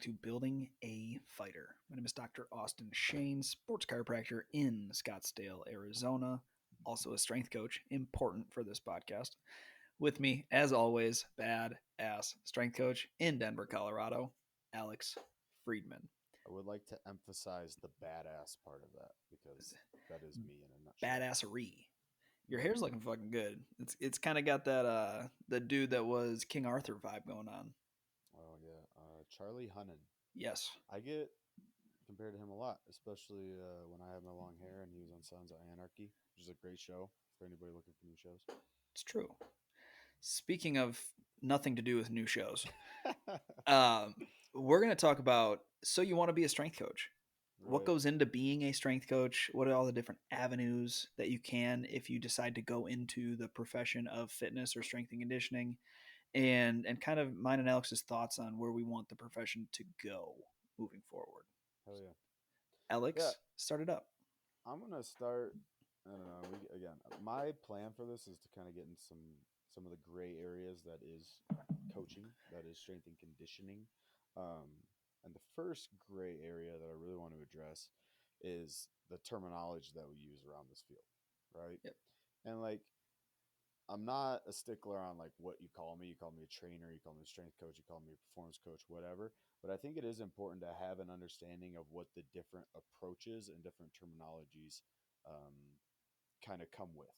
back to Building a Fighter. My name is Dr. Austin Shane, sports chiropractor in Scottsdale, Arizona, also a strength coach, important for this podcast. With me, as always, badass strength coach in Denver, Colorado, Alex Friedman. I would like to emphasize the badass part of that because that is me in a nutshell. Badassery. Your There you hair's go. looking fucking good. It's kind of got that the dude that was King Arthur vibe going on. Oh yeah, Charlie Hunnam. Yes, I get compared to him a lot, especially when I had my long hair and he was on Sons of Anarchy, which is a great show for anybody looking for new shows. it's true. Speaking of nothing to do with new shows, um, we're going to talk about. So, you want to be a strength coach? What Right. goes into being a strength coach? What are all the different avenues that you can if you decide to go into the profession of fitness or strength and conditioning? And kind of mine and Alex's thoughts on where we want the profession to go moving forward. Hell yeah. Yeah, Alex, start it up. I'm gonna start. I don't know. Again, my plan for this is to kind of get in some of the gray areas that is coaching, that is strength and conditioning. Um, and the first gray area that I really want to address is the terminology that we use around this field, right? Yep. And like, I'm not a stickler on like what you call me. You call me a trainer, you call me a strength coach, you call me a performance coach, whatever. But I think it is important to have an understanding of what the different approaches and different terminologies kind of come with,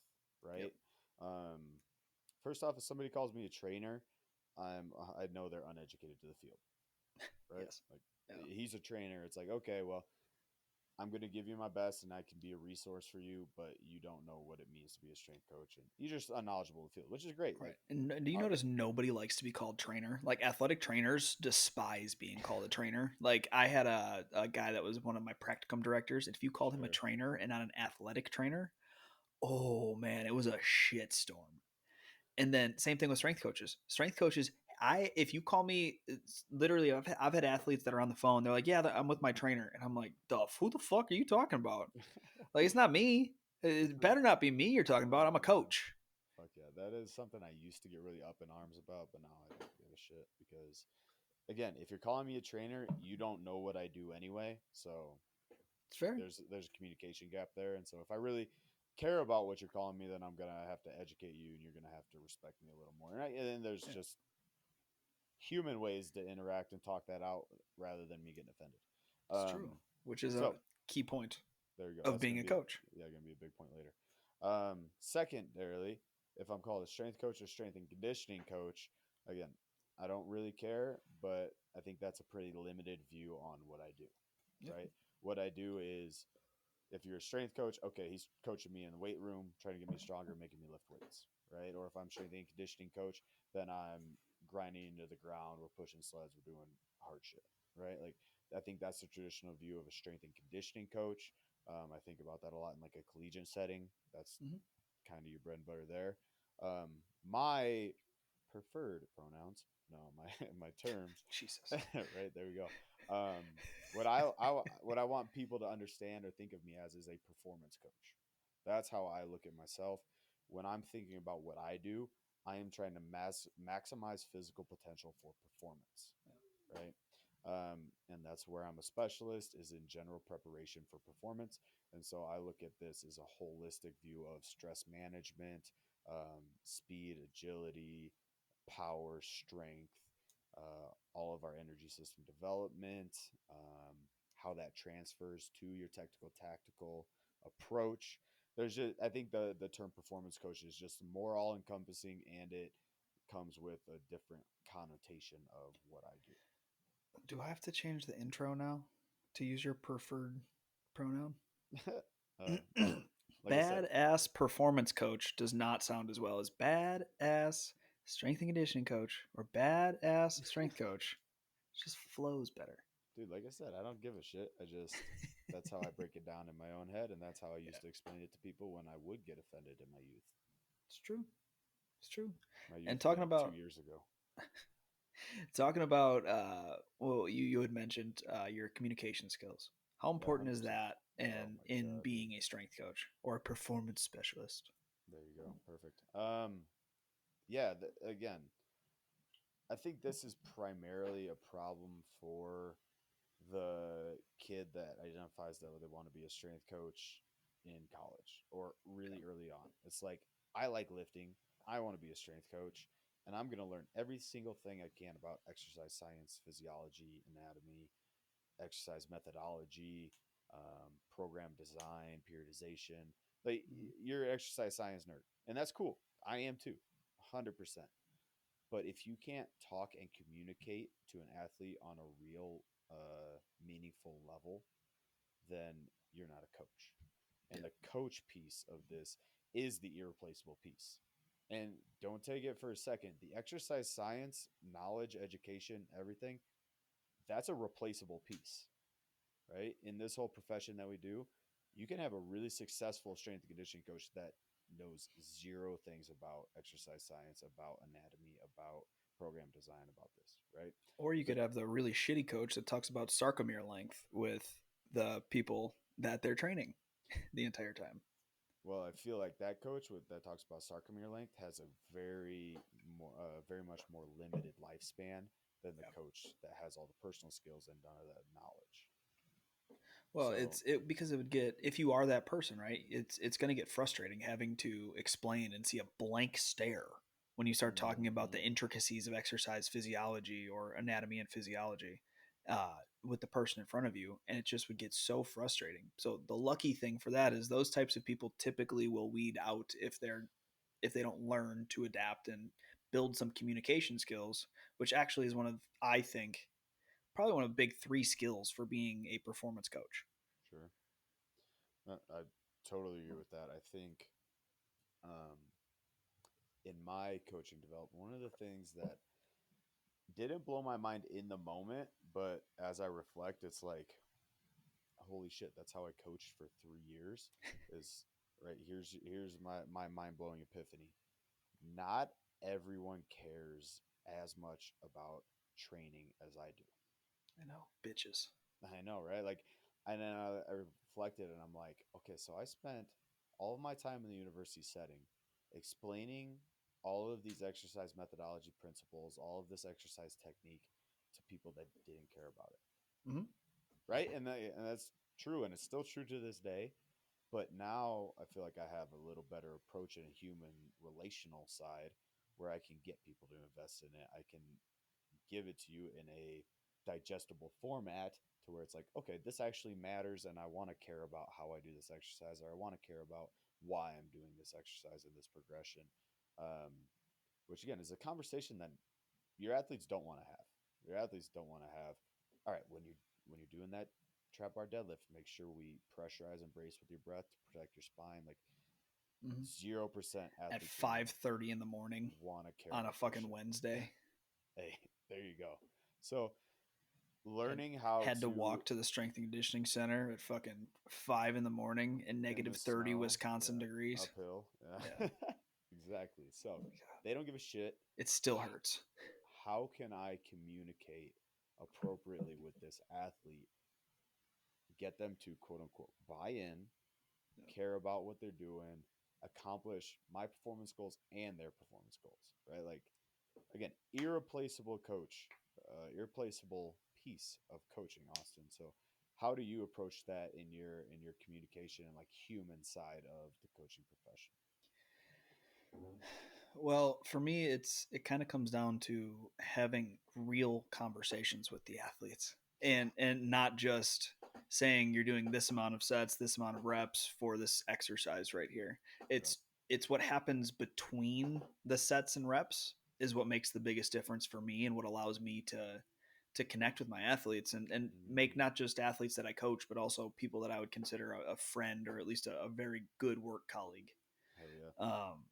Yep. right? Um, First off, if somebody calls me a trainer, I know they're uneducated to the field, right? Yes. Like Yeah. he's a trainer. It's like, okay, well, I'm going to give you my best and I can be a resource for you, but you don't know what it means to be a strength coach. And you're just unknowledgeable in the field, which is great. Right. Like, And do you our, notice nobody likes to be called trainer? Like athletic trainers despise being called a trainer. Like I had a guy that was one of my practicum directors. If you called him a sure. trainer and not an athletic trainer, oh man, it was a shitstorm. And then same thing with strength coaches. Strength coaches, if you call me, it's literally, I've had athletes that are on the phone. They're like, "Yeah, I'm with my trainer," and I'm like, "Duff, who the fuck are you talking about? Like, it's not me. It better not be me you're talking about. I'm a Oh man. coach." Fuck yeah. That is something I used to get really up in arms about, but now I don't give a shit because again, if you're calling me a trainer, you don't know what I do anyway. So It's fair. there's a communication gap there. And so if I really care about what you're calling me, then I'm gonna have to educate you and you're gonna have to respect me a little more. And then there's Yeah, just human ways to interact and talk that out rather than me getting offended. it's true. Which is a So key point there you go. of That's being gonna a be coach. yeah, gonna be a big point later. Secondarily, if I'm called a strength coach or strength and conditioning coach, again, I don't really care, but I think that's a pretty limited view on what I do. Yep. Right? What I do is if you're a strength coach, okay, he's coaching me in the weight room, trying to get me stronger, making me lift weights, right? Or if I'm strength and conditioning coach, then I'm grinding into the ground, we're pushing sleds, we're doing hard shit, right? Like I think that's the traditional view of a strength and conditioning coach. I think about that a lot in like a collegiate setting. That's Mm-hmm. kind of your bread and butter there. My preferred pronouns, no, my my terms, Jesus. right there we go. Um, what I want people to understand or think of me as is a performance coach. That's how I look at myself when I'm thinking about what I do. I am trying to maximize physical potential for performance, right? And that's where I'm a specialist is in general preparation for performance. And so I look at this as a holistic view of stress management, speed, agility, power, strength, all of our energy system development, how that transfers to your technical tactical approach. There's just I think the term performance coach is just more all encompassing and it comes with a different connotation of what I do. Do I have to change the intro now to use your preferred pronoun? No, like I said, Badass performance coach does not sound as well as badass strength and conditioning coach or badass strength coach. It just flows better. dude, like I said, I don't give a shit. I just that's how I break it down in my own head, and that's how I Yeah, used to explain it to people when I would get offended in my youth. it's true. It's true. My And youth talking being two about years ago. well, you had mentioned your communication skills. How Yeah, important is 100%. that Oh in my in god, dude. being a strength coach or a performance specialist? There you go. Perfect. Yeah. Again, I think this is primarily a problem for the kid that identifies that they want to be a strength coach in college or really early on. It's like, I like lifting. I want to be a strength coach, and I'm going to learn every single thing I can about exercise science, physiology, anatomy, exercise methodology, program design, periodization. Like, Mhm. you're an exercise science nerd, and that's cool. I am too, 100%. But if you can't talk and communicate to an athlete on a real, meaningful level, then you're not a coach. And Yeah. the coach piece of this is the irreplaceable piece. And don't take it for a second. The exercise science, knowledge, education, everything, that's a replaceable piece, right? In this whole profession that we do, you can have a really successful strength and conditioning coach that knows zero things about exercise science, about anatomy, about program design, about this, right? Or you But could have the really shitty coach that talks about sarcomere length with the people that they're training the entire time. well, I feel like that coach that talks about sarcomere length has a very much more limited lifespan than the Yeah. coach that has all the personal skills and none of that knowledge. Well, So, because it would get, if you are that person, right? It's going to get frustrating having to explain and see a blank stare when you start talking about the mhm, intricacies of exercise physiology or anatomy and physiology with the person in front of you, and it just would get so frustrating. So the lucky thing for that is those types of people typically will weed out if they don't learn to adapt and build some communication skills, which actually is one of, I think, probably one of the big three skills for being a performance coach. sure. I totally agree with that. I think, um, in my coaching development, one of the things that didn't blow my mind in the moment, but as I reflect, it's like, holy shit, that's how I coached for 3 years. Is right here's my mind blowing epiphany. Not everyone cares as much about training as I do. I know, bitches. I know, right? Like, and then I reflected and I'm like, okay, so I spent all of my time in the university setting explaining all of these exercise methodology principles, all of this exercise technique to people that didn't care about it, Mm-hmm. right? And that's true, and it's still true to this day. But now I feel like I have a little better approach in a human relational side where I can get people to invest in it. I can give it to you in a digestible format to where it's like, okay, this actually matters and I want to care about how I do this exercise, or I want to care about why I'm doing this exercise and this progression. Which again is a conversation that your athletes don't want to have. Your athletes don't want to have, all right, when you're doing that trap bar deadlift, make sure we pressurize and brace with your breath to protect your spine. Like, Mm-hmm. 0% At athletes want 5:30 in the morning to care on a about that fucking shit. Wednesday. Hey, there you go. So Had learning how had to to walk to the strength and conditioning center at fucking 5 in the morning in in negative the 30 snow, Wisconsin yeah, degrees. uphill, Yeah, yeah, exactly. So they don't give a shit. it still hurts. How can I communicate appropriately with this athlete, get them to quote unquote buy in, care about what they're doing, accomplish my performance goals and their performance goals, right? Like, again, irreplaceable coach, irreplaceable piece of coaching, Austin. So how do you approach that in your communication and like human side of the coaching profession? Well, for me, it kind of comes down to having real conversations with the athletes, Yeah, and not just saying you're doing this amount of sets, this amount of reps for this exercise right here. yeah. It's what happens between the sets and reps is what makes the biggest difference for me and what allows me to connect with my athletes and make Mm, not just athletes that I coach, but also people that I would consider a friend or at least a very good work colleague. hell yeah. Um,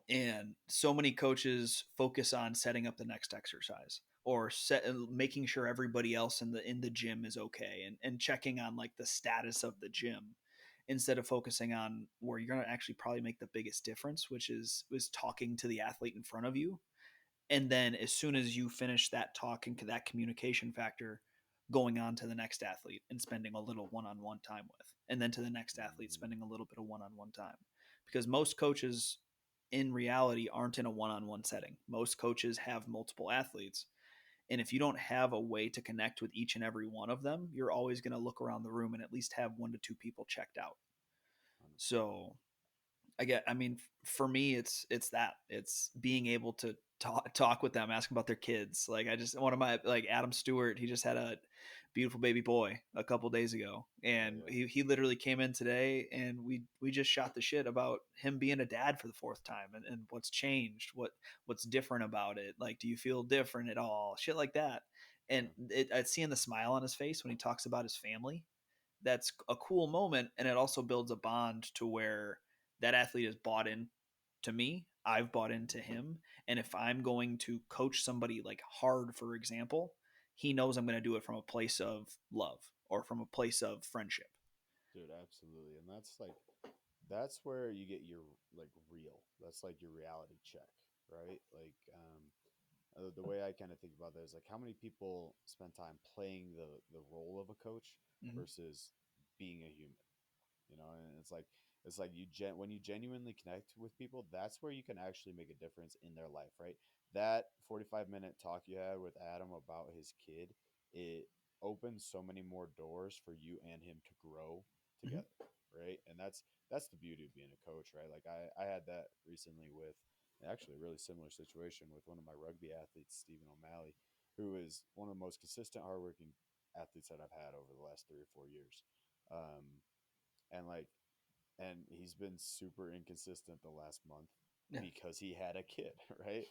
and so many coaches focus on setting up the next exercise or making sure everybody else in the gym is okay and checking on like the status of the gym instead of focusing on where you're going to actually probably make the biggest difference, which is talking to the athlete in front of you. And then as soon as you finish that talk and that communication factor, going on to the next athlete and spending a little one-on-one time with, and then to the next athlete Hmm. spending a little bit of one-on-one time, because most coaches in reality aren't in a one-on-one setting. Most coaches have multiple athletes, and if you don't have a way to connect with each and every one of them, you're always going to look around the room and at least have 1 to 2 people checked out. 100%. So I mean, for me, it's that it's being able to talk with them, ask them about their kids. Like I just one of my like Adam Stewart, he just had a beautiful baby boy a couple days ago, Yeah, and yeah, he literally came in today, and we just shot the shit about him being a dad for the fourth time, and what's changed, what's different about it. Like, do you feel different at all? Shit like that, and yeah. seeing the smile on his face when he talks about his family, that's a cool moment, and it also builds a bond to where that athlete is bought in to me, I've bought into Mhm. him, and if I'm going to coach somebody like hard, for example, he knows I'm going to do it from a place of love or from a place of friendship. Dude, absolutely. And that's where you get your like real. That's like your reality check, right? Like the way I kind of think about that is like how many people spend time playing the role of a coach Mm-hmm. versus being a human, you know. And it's like when you genuinely connect with people, that's where you can actually make a difference in their life, right? That 45-minute talk you had with Adam about his kid, it opens so many more doors for you and him to grow Mm-hmm. together, right? And that's the beauty of being a coach, right? Like I had that recently with actually a really similar situation with one of my rugby athletes, Stephen O'Malley, who is one of the most consistent hardworking athletes that I've had over the last 3 or 4 years. um, and like and he's been super inconsistent the last month Yeah. because he had a kid, right?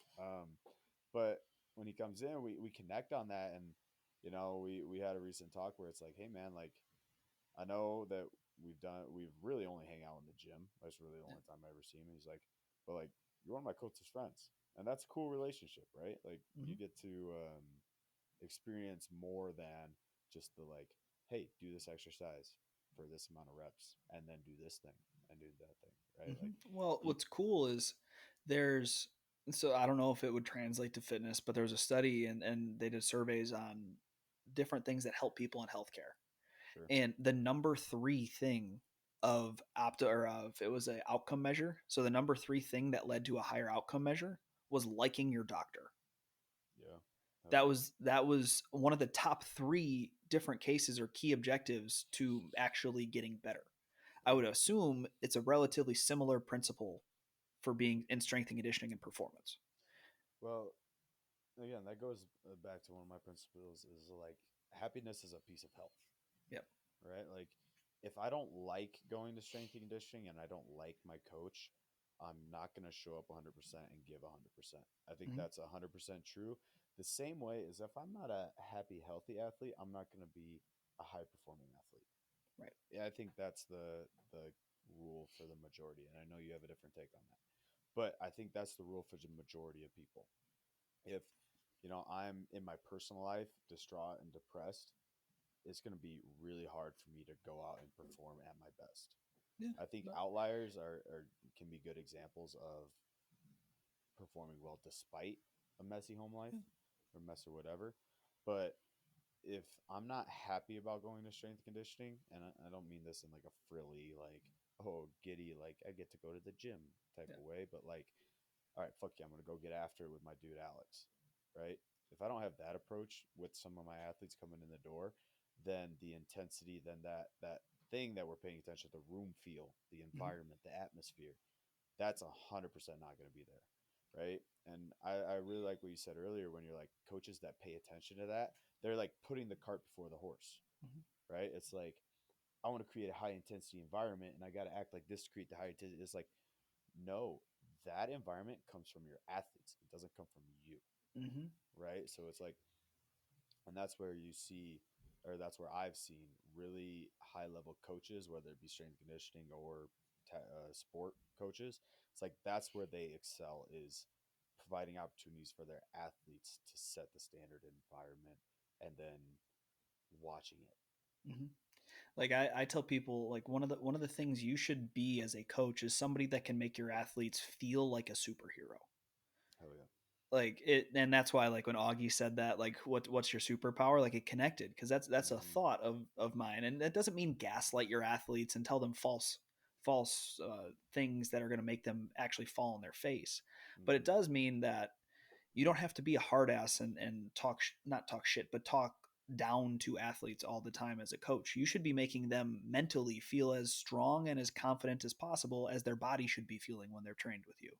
But when he comes in, we connect on that, and we had a recent talk where it's like, hey man, like I know that we've really only hang out in the gym. That's really the Yeah. only time I ever see him. He's like, but like you're one of my coach's friends, and that's a cool relationship, right? Like Mm-hmm. you get to experience more than just the like, hey, do this exercise for this amount of reps, and then do this thing and do that thing, right? Mm-hmm. Like Well, you, what's cool is there's so I don't know if it would translate to fitness, but there was a study, and they did surveys on different things that help people in healthcare. sure, And the number three thing of opta or of it was a outcome measure. So the number three thing that led to a higher outcome measure was liking your doctor. yeah, hell That yeah, was that was one of the top three different cases or key objectives to actually getting better. I yeah. would assume it's a relatively similar principle for being in strength and conditioning and performance. Well, again, that goes back to one of my principles is like happiness is a piece of health, Yep. right? Like if I don't like going to strength and conditioning and I don't like my coach, I'm not going to show up 100% and give 100%. I think Mm-hmm. that's 100% true. The same way as if I'm not a happy, healthy athlete, I'm not going to be a high performing athlete. Right. Yeah, I think that's the rule for the majority, and I know you have a different take on that, but I think that's the rule for the majority of people. If I'm in my personal life distraught and depressed, it's going to be really hard for me to go out and perform at my best. Yeah. I think But, outliers are can be good examples of performing well despite a messy home life yeah. or mess or whatever. But if I'm not happy about going to strength conditioning, and I don't mean this in like a frilly, like, oh, giddy, like I get to go to the gym type Yeah. of way, but like, all right, fuck yeah, I'm going to go get after it with my dude Alex, right? If I don't have that approach with some of my athletes coming in the door, then the intensity, then that thing that we're paying attention to, the room feel, the Mm-hmm. environment, the atmosphere, that's 100% not going to be there, right? And I really like what you said earlier when you're like coaches that pay attention to that, they're like putting the cart before the horse, Mm-hmm. right? It's like I want to create a high intensity environment and I got to act like this to create the high intensity. It's like no, that environment comes from your athletes. It doesn't come from you, Mm-hmm. right? So it's like, and that's where you see, or that's where I've seen really high level coaches, whether it be strength and conditioning or sport coaches. It's like that's where they excel is providing opportunities for their athletes to set the standard environment and then watching it. Mm-hmm. Like I tell people, like one of the things you should be as a coach is somebody that can make your athletes feel like a superhero. Hell yeah. Like it, and that's why like when Augie said that, like what's your superpower, like it connected because that's a Mm-hmm. thought of mine, and that doesn't mean gaslight your athletes and tell them false false things that are going to make them actually fall on their face. But it Mm-hmm. does mean that you don't have to be a hard ass and talk not talk shit, but talk down to athletes all the time as a coach. You should be making them mentally feel as strong and as confident as possible as their body should be feeling when they're trained with you,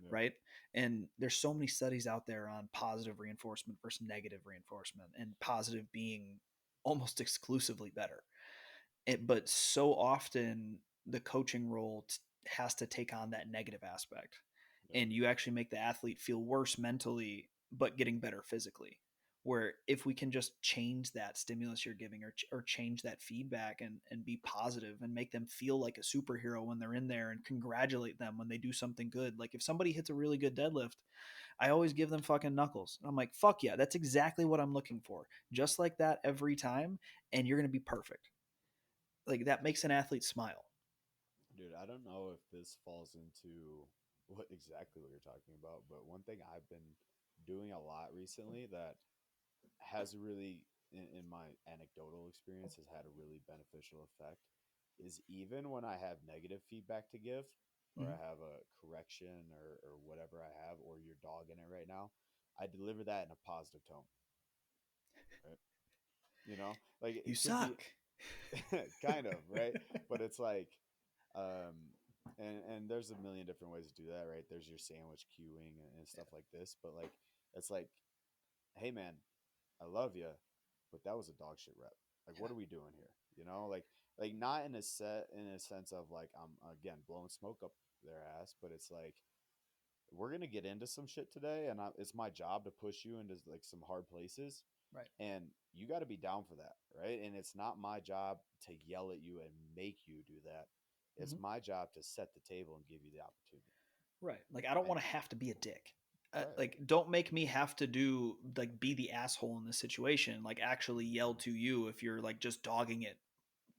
Yeah. right? And there's so many studies out there on positive reinforcement versus negative reinforcement, and positive being almost exclusively better. But so often the coaching role has to take on that negative aspect, Yeah. and you actually make the athlete feel worse mentally but getting better physically. Where if we can just change that stimulus you're giving, or change that feedback, and be positive and make them feel like a superhero when they're in there, and congratulate them when they do something good. Like if somebody hits a really good deadlift, I always give them fucking knuckles. I'm like, fuck yeah, that's exactly what I'm looking for. Just like that every time, and you're going to be perfect. Like that makes an athlete smile. Dude, I don't know if this falls into what exactly what you're talking about, but one thing I've been doing a lot recently that has really, in my anecdotal experience, has had a really beneficial effect is even when I have negative feedback to give, or Mm-hmm. I have a correction, or whatever I have, or you're dogging it right now, I deliver that in a positive tone, right? You know, like You it could be suck. kind of, right? But it's like, um, and there's a million different ways to do that, right? There's your sandwich queuing and stuff like this, but like, it's like, hey man, I love you, but that was a dog shit rep. Like, Yeah. what are we doing here? You know, like not in a sense of like I'm again blowing smoke up their ass, but it's like we're gonna get into some shit today, and it's my job to push you into like some hard places, Right. and you got to be down for that, right? And it's not my job to yell at you and make you do that. It's Mm-hmm. my job to set the table and give you the opportunity. Right. Like I don't And want to have to be a dick. right, Like don't make me have to do like be the asshole in this situation. Like actually yell mm-hmm. to you if you're like just dogging it,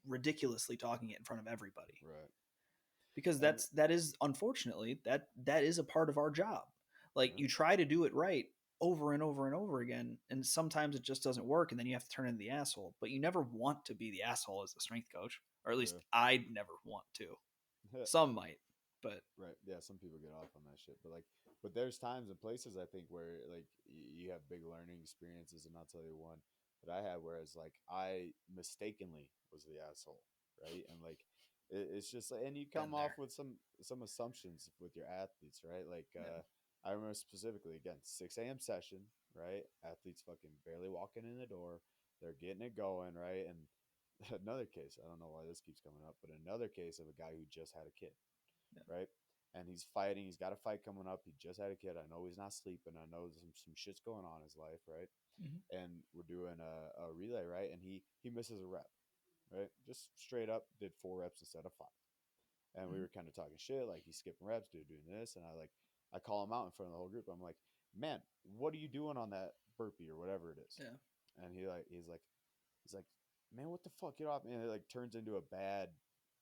ridiculously talking it in front of everybody. Right, Because and that is unfortunately that is a part of our job. Like yeah, you try to do it right over and over and over again, and sometimes it just doesn't work, and then you have to turn into the asshole. But you never want to be the asshole as a strength coach, or at least yeah. I never want to. Some might, but Right. Yeah. Some people get off on that shit, but like, but there's times and places I think where like you have big learning experiences, and I'll tell you one that I had, whereas like I mistakenly was the asshole, right? And like, it's just like, and you been come there. off with some assumptions with your athletes, right? Like, Yeah. I remember specifically again 6 a.m. session, right? Athletes fucking barely walking in the door, they're getting it going, right? And another case, I don't know why this keeps coming up, but another case of a guy who just had a kid, Yeah. right? And he's fighting. He's got a fight coming up. He just had a kid. I know he's not sleeping. I know some shit's going on in his life, right? Mm-hmm. And we're doing a relay, right? And he misses a rep, right? Just straight up did 4 reps instead of 5. And we Mm-hmm. were kind of talking shit, like he's skipping reps, dude, doing this. And I call him out in front of the whole group. I'm like, man, what are you doing on that burpee or whatever it is? Yeah. And he's like, man, what the fuck? Get off! And it like turns into a bad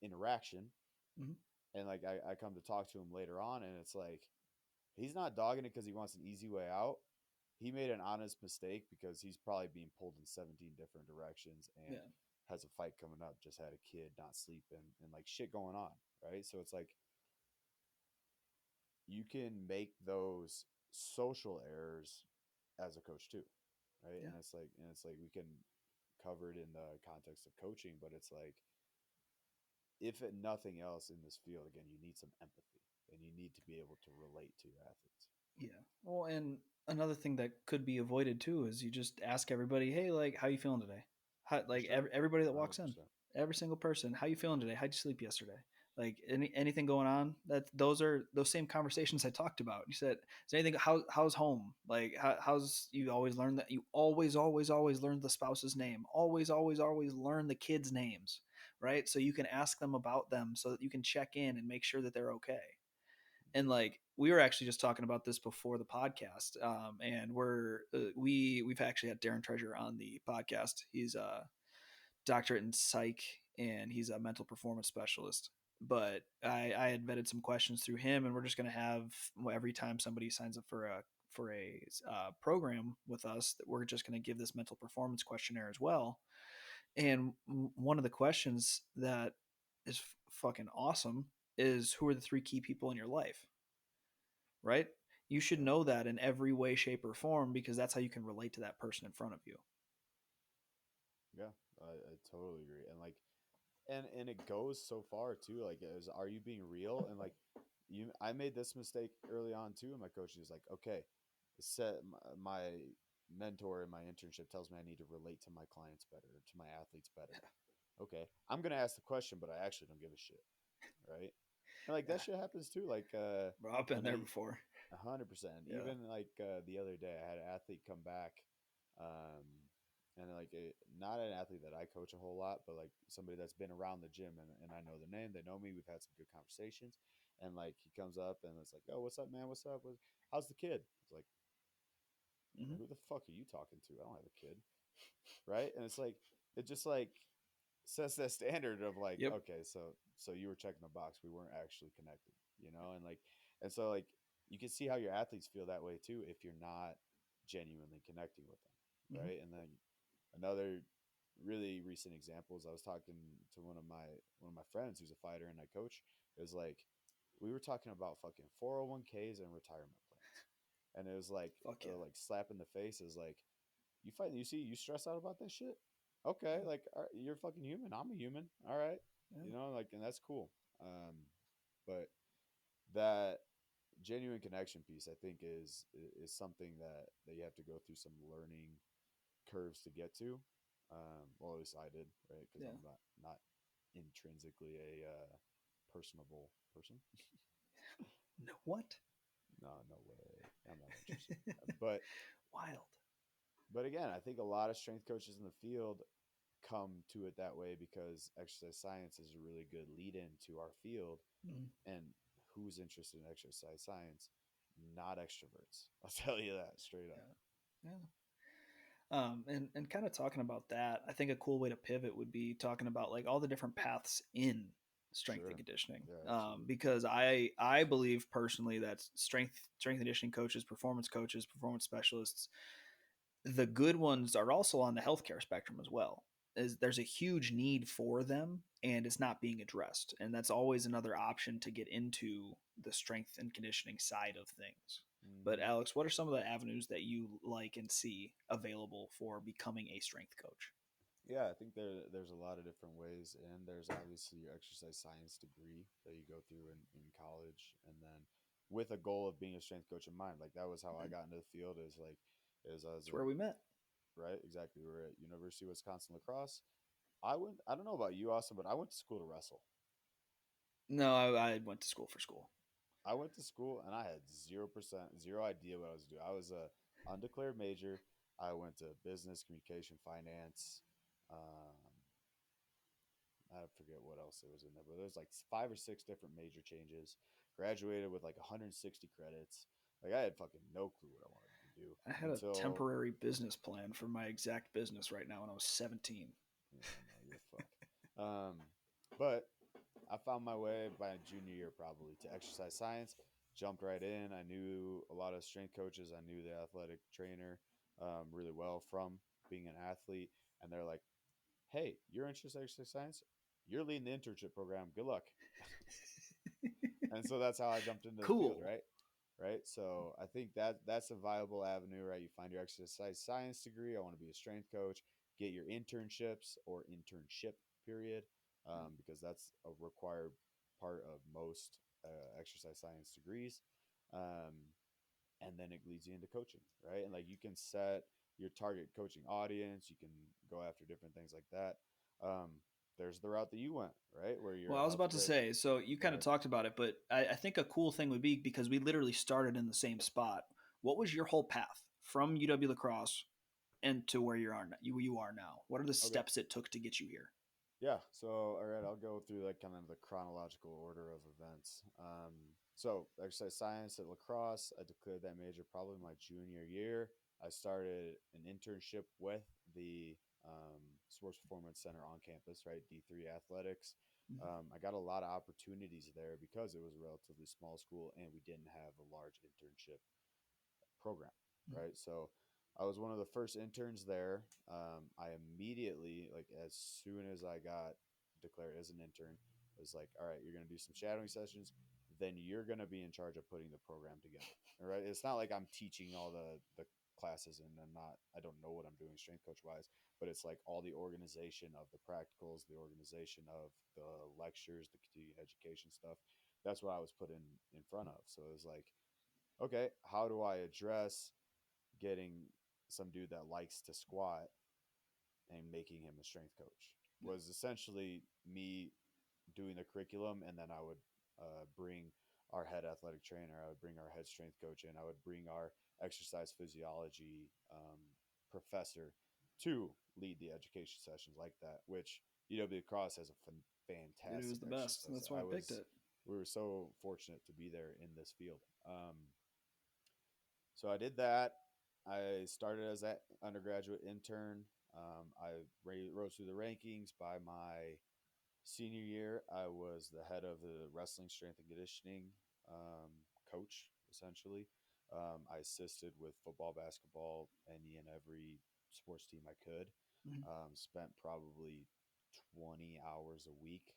interaction, Mm-hmm. and like I come to talk to him later on, and it's like he's not dogging it because he wants an easy way out. He made an honest mistake because he's probably being pulled in 17 different directions and Yeah. has a fight coming up, just had a kid, not sleeping, and like shit going on, right? So it's like you can make those social errors as a coach too, right? Yeah. And it's like we can cover it in the context of coaching, but it's like if it, nothing else in this field, again, you need some empathy and you need to be able to relate to your athletes. Yeah. Well, and another thing that could be avoided too is you just ask everybody, "Hey, like, how you feeling today?" How, For like sure. everybody that walks in, 100%. every single person, "How you feeling today? How'd you sleep yesterday?" Like anything going on? That those are those same conversations I talked about. You said, "Is anything how's home? Like how's you always learn that you always learn the spouse's name. Always learn the kids' names, right? So you can ask them about them so that you can check in and make sure that they're okay." And like we were actually just talking about this before the podcast, and we've actually had Darren Treasure on the podcast. He's a doctorate in psych, and he's a mental performance specialist. But I had vetted some questions through him, and we're just going to have, well, every time somebody signs up for a program with us, that we're just going to give this mental performance questionnaire as well. And one of the questions that is fucking awesome is who are the three key people in your life, right? You should Yeah, know that in every way, shape, or form because that's how you can relate to that person in front of you. yeah, I totally agree. And like, and it goes so far too. Like, are you being real? And like, I made this mistake early on too. And my coach was like, okay, set my mentor in my internship tells me I need to relate to my clients better, to my athletes better. Okay, I'm gonna ask the question, but I actually don't give a shit, right? And like that Yeah, shit happens too. Like, bro, I've been and there before. 100%. Yeah. Even like the other day, I had an athlete come back, um, and like not an athlete that I coach a whole lot, but like somebody that's been around the gym, and I know their name, they know me, we've had some good conversations, and like he comes up and it's like, oh, what's up, man? What's up? How's the kid? It's like, Hmm. who the fuck are you talking to? I don't have a kid, right? And it's like it just like sets that standard of like, Yep. okay, so you were checking the box, we weren't actually connected, and like, and so like you can see how your athletes feel that way too if you're not genuinely connecting with them, Hmm. right? And then another really recent example is I was talking to one of my friends who's a fighter and I coach. It was like we were talking about fucking 401ks and retirement plans, and it was Fuck yeah. like slap in the face is like, you fight. You see, you stress out about that shit. Okay, Yeah. like you're fucking human. I'm a human. All right, Yeah. like, and that's cool. But that genuine connection piece, I think, is something that you have to go through some learning curves to get to. Well, at least I did, right? Because Yeah. I'm not intrinsically a personable person. No, what? No, no way. I'm not interested. But Wild. again, I think a lot of strength coaches in the field come to it that way because exercise science is a really good lead in to our field. Mhm. And who's interested in exercise science? Not extroverts. I'll tell you that straight up. Yeah. Yeah. And kind of talking about that, I think a cool way to pivot would be talking about like all the different paths in strength and Sure. conditioning. Yeah, absolutely. Because I believe personally that strength and conditioning coaches, performance specialists, the good ones are also on the healthcare spectrum as well. There's a huge need for them and it's not being addressed. And that's always another option to get into the strength and conditioning side of things. But Hmm. Alex, what are some of the avenues that you like and see available for becoming a strength coach? Yeah, I think there's a lot of different ways, and there's obviously your exercise science degree that you go through in college, and then with a goal of being a strength coach in mind. Like that was how I got into the field. Is like is I was It's where we met. right, exactly. We're at University of Wisconsin Lacrosse. I went. I don't know about you, Austin, but I went to school to wrestle. No, I went to school for school. I went to school and I had 0%, zero idea what I was doing. I was a undeclared major. I went to business, communication, finance. Um, I forget what else there was in there, but there's like 5 or 6 different major changes. Graduated with like 160 credits. Like I had fucking no clue what I wanted to do I had a until, temporary business plan for my exact business right now when I was 17. yeah, no, you're fucked. But I found my way by junior year probably to exercise science. Jumped right in. I knew a lot of strength coaches. I knew the athletic trainer really well from being an athlete. And they're like, "Hey, you're interested in exercise science? You're leading the internship program. Good luck." And so that's how I jumped into the field, Cool. right? Right. So I think that's a viable avenue, right? You find your exercise science degree. I want to be a strength coach. Get your internships or internship period, because that's a required part of most exercise science degrees. Um, and then it leads you into coaching, right? And like you can set your target coaching audience. You can go after different things like that. There's the route that you went, right, where you're Well, a I was about to healthcare. say, so you Go kind of ahead. talked about it, but I think a cool thing would be because we literally started in the same spot. What was your whole path from UW Lacrosse and to where you are now? What are the Okay. steps it took to get you here? Yeah. So, all right, I'll go through like kind of the chronological order of events. So, exercise science at lacrosse, I declared that major probably my junior year. I started an internship with the Sports Performance Center on campus, right? D3 athletics. Mhm. I got a lot of opportunities there because it was a relatively small school and we didn't have a large internship program, right? So I was one of the first interns there. I immediately, like as soon as I got declared as an intern, It was like, all right, you're going to do some shadowing sessions, then you're going to be in charge of putting the program together. All right. It's not like I'm teaching all the classes and I don't know what I'm doing strength coach wise, but it's like all the organization of the practicals, the organization of the lectures, the continuing education stuff. That's what I was put in front of. So it was like, okay, how do I address getting some dude that likes to squat and making him a strength coach? Was essentially me doing the curriculum, and then I would bring our head athletic trainer, I would bring our head strength coach in, I would bring our exercise physiology professor to lead the education sessions like that, which UW Cross has a Dude, it was fantastic the best. exercise. That's why I picked it. We were so fortunate to be there in this field. So I did that. I started as an undergraduate intern. I rose through the rankings. By my senior year, I was the head of the wrestling strength and conditioning coach, essentially. I assisted with football, basketball, any and every sports team I could. Mhm. Spent probably 20 hours a week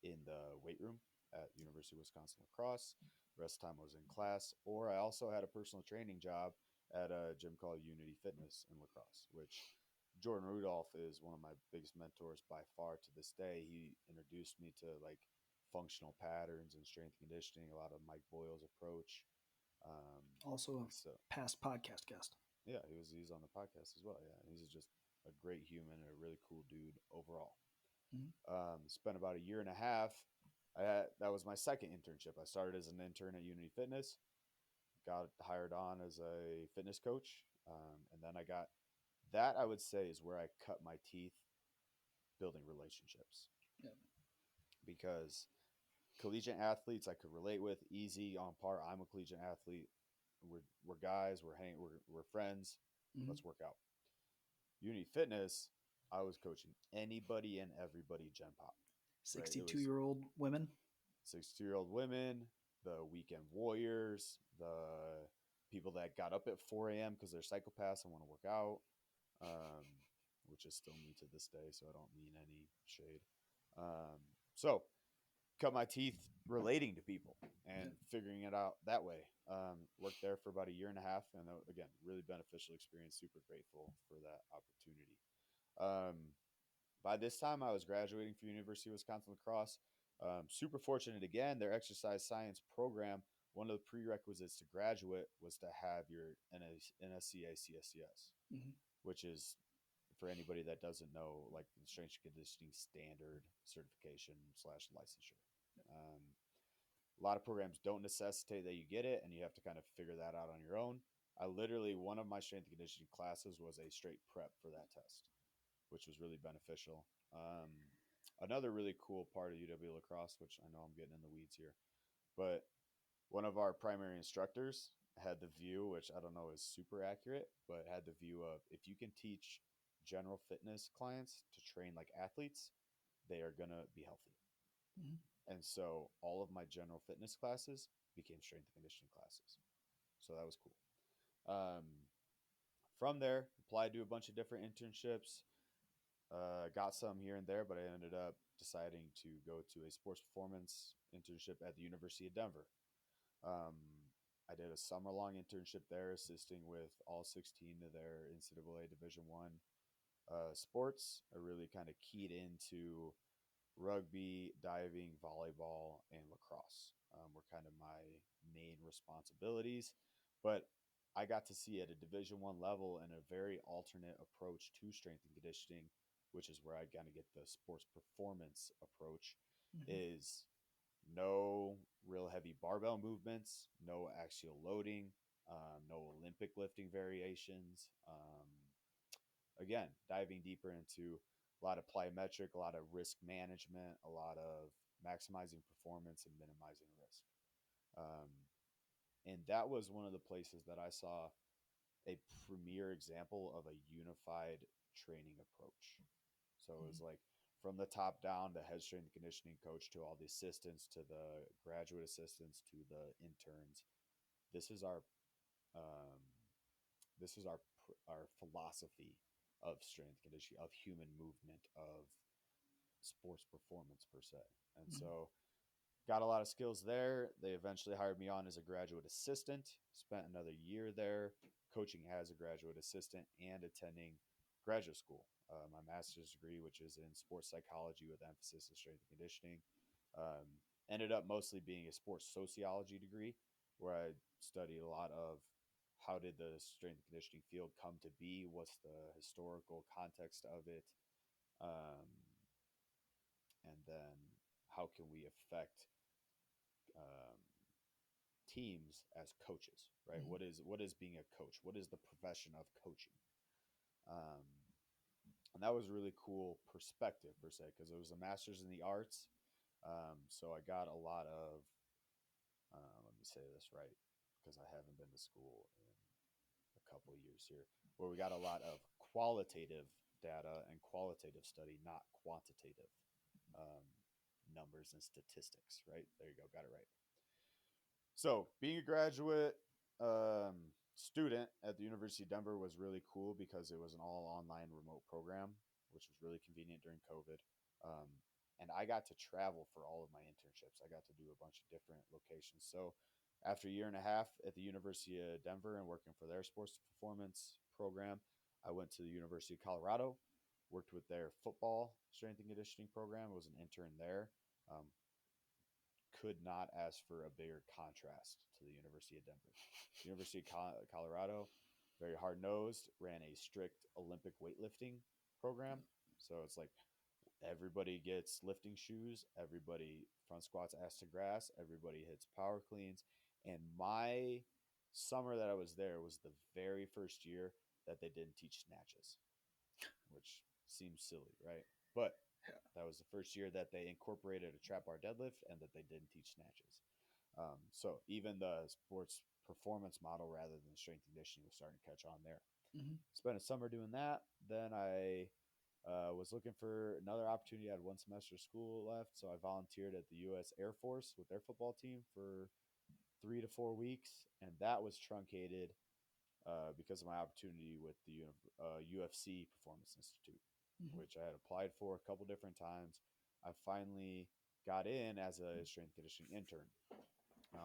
in the weight room at University of Wisconsin La Crosse. The rest of the time I was in class, or I also had a personal training job at a gym called Unity Fitness in La Crosse, which Jordan Rudolph is one of my biggest mentors by far to this day. He introduced me to like functional patterns and strength conditioning, a lot of Mike Boyle's approach. Um, Also, a so past podcast guest. yeah, he's on the podcast as well. Yeah, he's just a great human and a really cool dude overall. Mhm. Spent about a year and a half. That was my second internship. I started as an intern at Unity Fitness, got hired on as a fitness coach, and then I got that. I would say is where I cut my teeth building relationships Yeah. because collegiate athletes I could relate with, easy on par. I'm a collegiate athlete. We're guys. We're friends. Mhm. Let's work out. Unity Fitness, I was coaching anybody and everybody Gen Pop. Right? It 62 was year old women. 62-year-old women, the weekend warriors, the people that got up at 4 a.m. because they're psychopaths and want to work out, um, which is still me to this day, so I don't mean any shade. So, cut my teeth relating to people and Yeah. figuring it out that way. Worked there for about a year and a half, and again, really beneficial experience. Super grateful for that opportunity. Um, by this time, I was graduating from University of Wisconsin La Crosse. Super fortunate again. Their exercise science program, one of the prerequisites to graduate was to have your NSCA CSCS, Mhm. which is for anybody that doesn't know, like the strength and conditioning standard certification slash licensure. Um, a lot of programs don't necessitate that you get it, and you have to kind of figure that out on your own. I literally, one of my strength and conditioning classes was a straight prep for that test, which was really beneficial. Another really cool part of UW La Crosse, which I know I'm getting in the weeds here, but one of our primary instructors had the view, which I don't know is super accurate, but had the view of if you can teach general fitness clients to train like athletes, they are going to be healthy. Mhm. And so all of my general fitness classes became strength and conditioning classes. So that was cool. From there, applied to a bunch of different internships, got some here and there, but I ended up deciding to go to a sports performance internship at the University of Denver. Um, I did a summer long internship there, assisting with all 16 of their NCAA Division One sports. I really kind of keyed into rugby, diving, volleyball, and lacrosse. Were kind of my main responsibilities, but I got to see at a Division One level and a very alternate approach to strength and conditioning, which is where I kind of get the sports performance approach. Mhm. Is no real heavy barbell movements, no axial loading, no Olympic lifting variations. Again, diving deeper into a lot of plyometric, a lot of risk management, a lot of maximizing performance and minimizing risk. Um, and that was one of the places that I saw a premier example of a unified training approach. So it was Mhm. like from the top down, the head strength and conditioning coach to all the assistants, to the graduate assistants, to the interns. This is our um, this is our philosophy of strength conditioning, of human movement, of sports performance per se. And Mhm. so got a lot of skills there. They eventually hired me on as a graduate assistant, spent another year there coaching as a graduate assistant and attending graduate school. My master's degree, which is in sports psychology with emphasis in strength and conditioning, um, ended up mostly being a sports sociology degree where I studied a lot of how did the strength and conditioning field come to be, what's the historical context of it, um, and then how can we affect um, teams as coaches, right? Mhm. What is being a coach? What is the profession of coaching? Um, and that was a really cool perspective per se because it was a master's in the arts. So I got a lot of let me say this right because I haven't been to school in a couple of years here, where we got a lot of qualitative data and qualitative study, not quantitative um, numbers and statistics. Right there, you go, got it right. So, being a graduate student at the University of Denver was really cool because it was an all online remote program, which was really convenient during COVID. Um, and I got to travel for all of my internships. I got to do a bunch of different locations. So, after a year and a half at the University of Denver and working for their sports performance program, I went to the University of Colorado, worked with their football strength and conditioning program. I was an intern there. Um, could not ask for a bigger contrast to the University of Denver. University of Colorado, very hard nosed, ran a strict Olympic weightlifting program. So it's like everybody gets lifting shoes, everybody front squats ass to grass, everybody hits power cleans. And my summer that I was there was the very first year that they didn't teach snatches, which seems silly, right? But Yeah. that was the first year that they incorporated a trap bar deadlift and that they didn't teach snatches. So even the sports performance model rather than strength and conditioning was starting to catch on there. Mhm. Spent a summer doing that. Then I was looking for another opportunity. I had one semester of school left, so I volunteered at the U.S. Air Force with their football team for 3 to 4 weeks, and that was truncated because of my opportunity with the UFC Performance Institute, Mhm. which I had applied for a couple different times. I finally got in as a strength conditioning intern,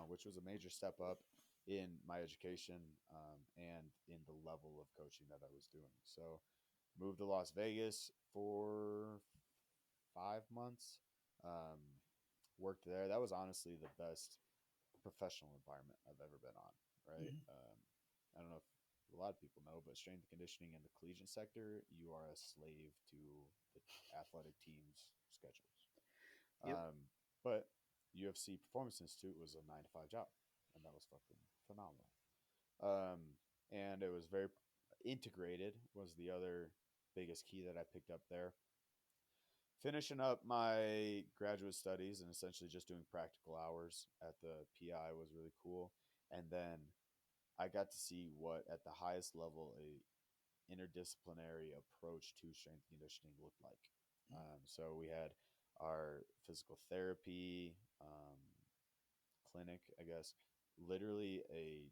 which was a major step up in my education and in the level of coaching that I was doing. So, moved to Las Vegas for 5 months. Um, Worked there. That was honestly the best professional environment I've ever been on. Right. Mhm. I don't know if a lot of people know, but strength and conditioning in the collegiate sector, you are a slave to the athletic team's schedules. Yep. But UFC Performance Institute was a 9 to 5 job, and that was fucking phenomenal. And it was very integrated. Was the other biggest key that I picked up there. Finishing up my graduate studies and essentially just doing practical hours at the PI was really cool. And then I got to see what at the highest level a interdisciplinary approach to strength and conditioning looked like. So we had our physical therapy clinic, I guess, literally a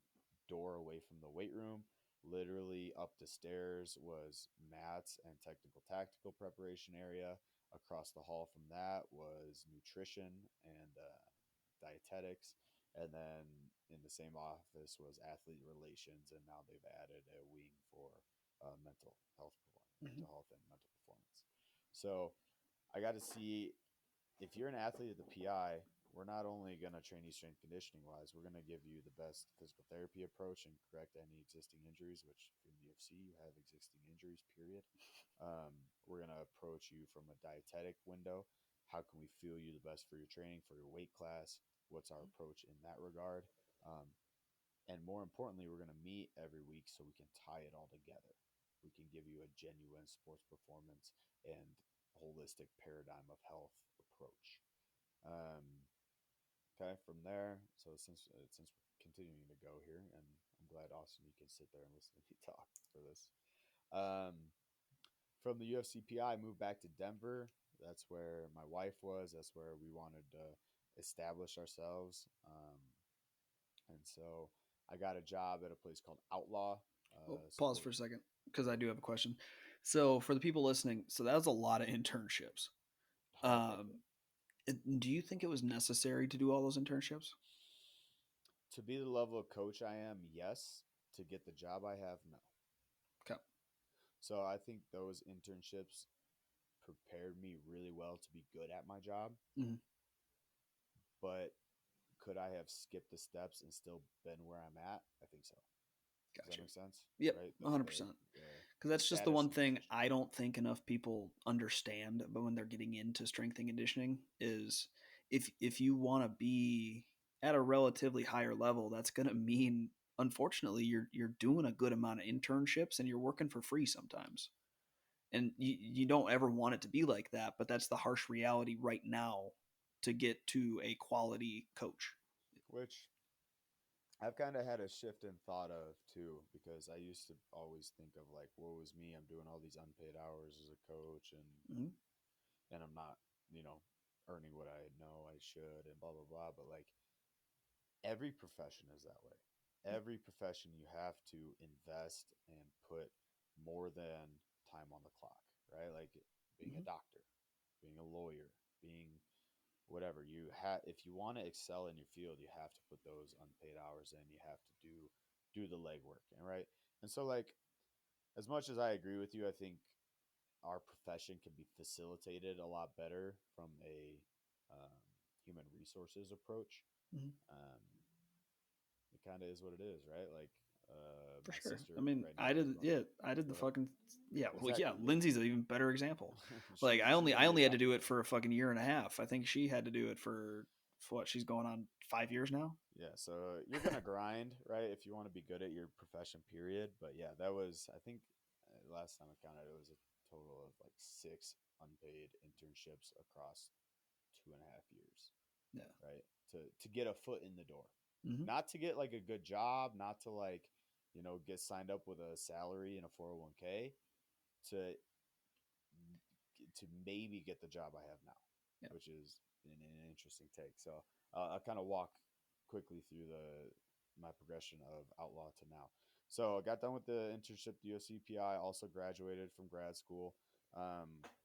door away from the weight room. Literally up the stairs was mats and technical tactical preparation area. Across the hall from that was nutrition and dietetics. And then in the same office was athlete relations, and now they've added a wing for Mhm. mental health and mental performance. So I got to see if you're an athlete at the PI, we're not only going to train you strength conditioning wise, we're going to give you the best physical therapy approach and correct any existing injuries, which if you're in the UFC, you have existing injuries, period. We're going to approach you from a dietetic window. How can we feel you the best for your training, for your weight class? What's our approach in that regard? Um, and more importantly, we're going to meet every week so we can tie it all together. We can give you a genuine sports performance and holistic paradigm of health approach. Um, okay, from there, so since we're continuing to go here, and I'm glad Austin, you can sit there and listen to me talk for this. Um, from the UFCPI, I moved back to Denver. That's where my wife was. That's where we wanted to establish ourselves. And so I got a job at a place called Outlaw Oh, pause Sport. for a second because I do have a question. So for the people listening, so that was a lot of internships. 100%. Um, do you think it was necessary to do all those internships? To be the level of coach I am, yes. To get the job I have, no. Okay. So I think those internships prepared me really well to be good at my job. Mhm. But could I have skipped the steps and still been where I'm at? I think so. Does that Gotcha. make sense? Yep, Right? 100%. The Because the that's just the status one of the thing position. I don't think enough people understand. But when they're getting into strength and conditioning, is if you want to be at a relatively higher level, that's going to mean, unfortunately, you're doing a good amount of internships and you're working for free sometimes. And you don't ever want it to be like that, but that's the harsh reality right now to get to a quality coach. Which I've kind of had a shift in thought of too, because I used to always think of like, woe is me, I'm doing all these unpaid hours as a coach, Mm-hmm. and I'm not, you know, earning what I know I should, and blah blah blah. But like every profession is that way. Every profession you have to invest and put more than time on the clock, right? Like being Mm-hmm. a doctor, being a lawyer, being whatever you have. If you want to excel in your field, you have to put those unpaid hours in. You have to do the legwork, and right. And so, like, as much as I agree with you, I think our profession can be facilitated a lot better from a um, human resources approach. Mm-hmm. Um, it kind of is what it is, right? Like For my sure. I sister mean, right I now is did. going. Yeah, I did Go the ahead. fucking. Yeah, well, yeah. Exactly. Lindsay's an even better example. Like She's I gonna be a only had to do doctor it one for day. a fucking year and a half. I think she had to do it for what she's going on 5 years now. Yeah, so you're gonna grind, right? If you want to be good at your profession, period. But yeah, that was I think last time I counted, it was a total of like 6 unpaid internships across 2.5 years, Yeah. right? To get a foot in the door, Mm-hmm. not to get like a good job, not to like get signed up with a salary and a 401k, to maybe get the job I have now, Yeah. which is an interesting take. So I'll kind of walk quickly through the my progression of outlaw to now. So I got done with the internship at USCPI, also graduated from grad school,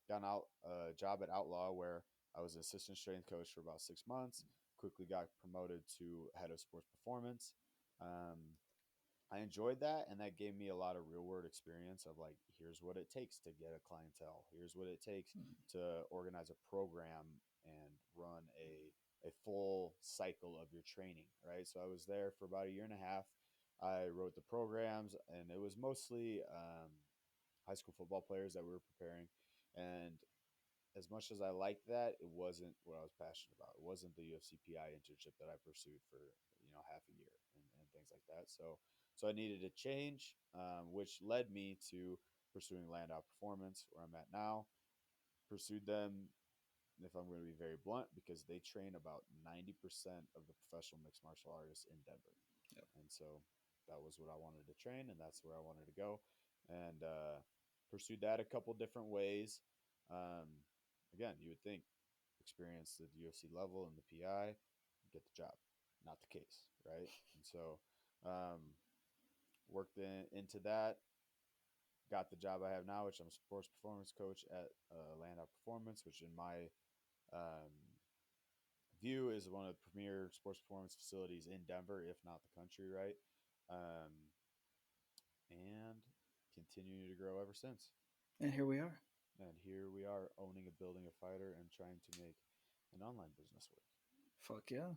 got out a job at Outlaw where I was an assistant strength coach for about 6 months, quickly got promoted to head of sports performance. Um, I enjoyed that, and that gave me a lot of real world experience of like, here's what it takes to get a clientele. Here's what it takes to organize a program and run a full cycle of your training, right? So I was there for about a year and a half. I wrote the programs, and it was mostly high school football players that we were preparing. And as much as I liked that, it wasn't what I was passionate about. It wasn't the UFCPI internship that I pursued for half a year and things like that. So I needed a change, which led me to pursuing Land Out Performance, where I'm at now. Pursued them, if I'm going to be very blunt, because they train about 90% of the professional mixed martial artists in Denver, Yep. and so that was what I wanted to train, and that's where I wanted to go, and pursued that a couple different ways. Um, Again, you would think experience at the UFC level and the PI, get the job. Not the case, right? And so worked into that, got the job I have now, which I'm a sports performance coach at Land Out Performance, which in my um, view is one of the premier sports performance facilities in Denver, if not the country, right? And continuing to grow ever since. And here we are. And here we are owning a building a fighter and trying to make an online business work. Fuck yeah.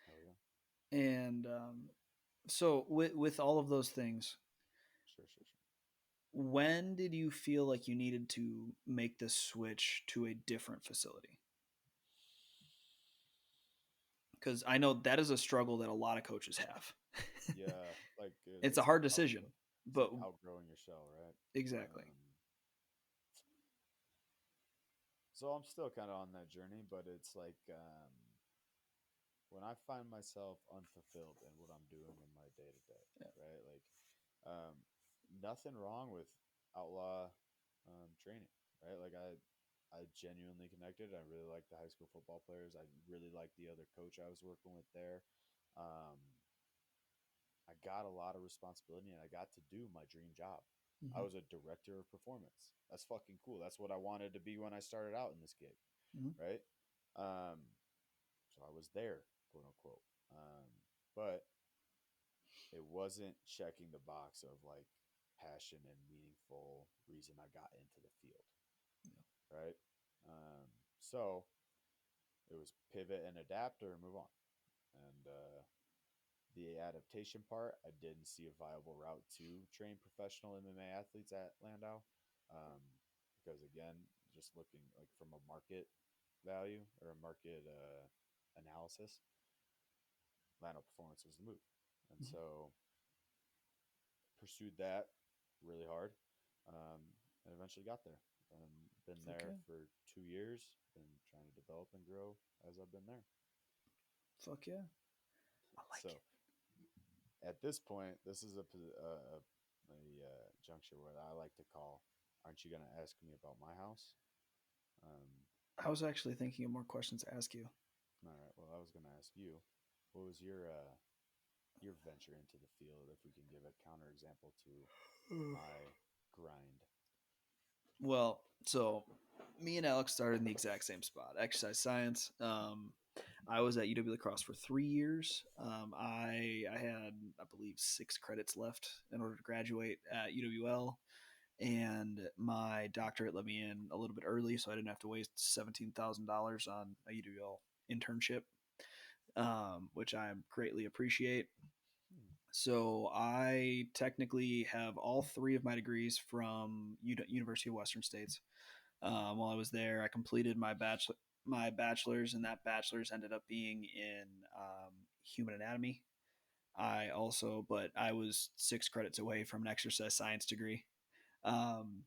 Hell yeah. And so with all of those things, Sure, sure, sure. when did you feel like you needed to make the switch to a different facility? Because I know that is a struggle that a lot of coaches have. Yeah, like It's a it's like hard decision, it's but like outgrowing your shell, right? exactly. Um, so I'm still kind of on that journey, but it's like when I find myself unfulfilled in what I'm doing in my day to day, Yeah. right? Like um, nothing wrong with outlaw training, right? Like I genuinely connected. I really like the high school football players. I really like the other coach I was working with there. Um, I got a lot of responsibility and I got to do my dream job. I Mm-hmm. was a director of performance. That's fucking cool. That's what I wanted to be when I started out in this gig. Mhm. right? Um, so I was there, quote unquote. But it wasn't checking the box of like passion and meaningful reason I got into the field, right? So it was pivot and adapt or move on. And the adaptation part, I didn't see a viable route to train professional MMA athletes at Landau. Um, because again, just looking like from a market value or a market analysis, Landau Performance was the move. And Mhm. so pursued that really hard, and eventually got there. Been Fuck there yeah. for 2 years. Been trying to develop and grow as I've been there. Fuck yeah. I like So it. at this point, this is juncture where I like to call. Aren't you going to ask me about my house? Um, I was actually thinking of more questions to ask you. all right. Well, I was going to ask you, what was your venture into the field? If we can give a counterexample to my grind. Well, so me and Alex started in the exact same spot, exercise science. I was at UW La Crosse for 3 years. I had, I believe, 6 credits left in order to graduate at UWL, and my doctorate let me in a little bit early, so I didn't have to waste $17,000 on a UWL internship, which I greatly appreciate. Hmm. So I technically have all three of my degrees from University of Western States. While I was there, I completed my bachelor's, and that bachelor's ended up being in human anatomy. But I was 6 credits away from an exercise science degree. Um,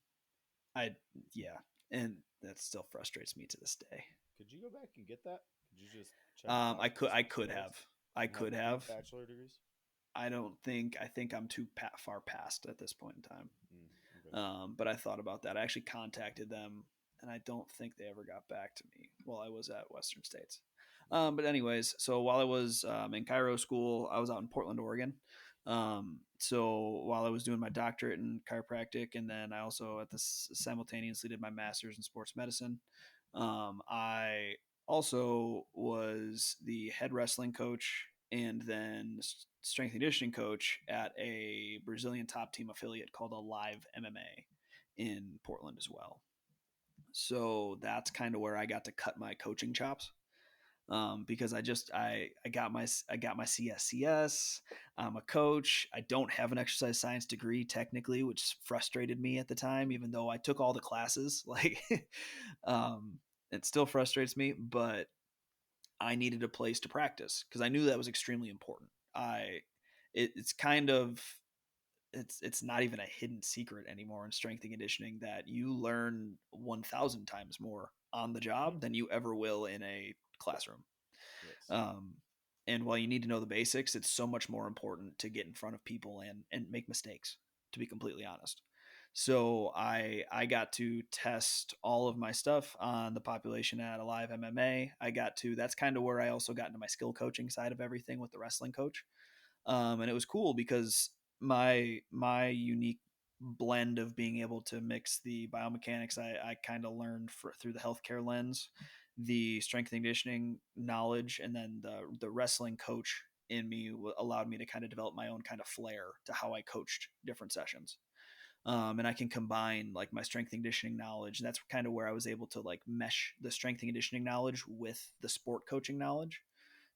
I yeah, and that still frustrates me to this day. Could you go back and get that? Could you just check it off the I six could credits? have I You have could two have. bachelor degrees. I don't think I think I'm too far past at this point in time. Mm, okay. But I thought about that. I actually contacted them, and I don't think they ever got back to me while I was at Western States. Okay. But anyways, so while I was in Cairo school, I was out in Portland, Oregon. So while I was doing my doctorate in chiropractic, and then I also simultaneously did my master's in sports medicine. I also was the head wrestling coach and then strength and conditioning coach at a Brazilian top team affiliate called Alive MMA in Portland as well. So that's kind of where I got to cut my coaching chops, because I got my CSCS. I'm a coach. I don't have an exercise science degree technically, which frustrated me at the time, even though I took all the classes. Like, um, it still frustrates me, but I needed a place to practice because I knew that was extremely important. It's kind of it's not even a hidden secret anymore in strength and conditioning that you learn 1,000 times more on the Hmm. job than you ever will in a classroom. Yes. Um, and while you need to know the basics, it's so much more important to get in front of people and make mistakes. To be completely honest, so I got to test all of my stuff on the population at Alive MMA. I got to That's kind of where I also got into my skill coaching side of everything with the wrestling coach, and it was cool because my unique blend of being able to mix the biomechanics I kind of learned through the healthcare lens, the strength and conditioning knowledge, and then the wrestling coach in me allowed me to kind of develop my own kind of flair to how I coached different sessions. And I can combine like my strength and conditioning knowledge. And that's kind of where I was able to like mesh the strength and conditioning knowledge with the sport coaching knowledge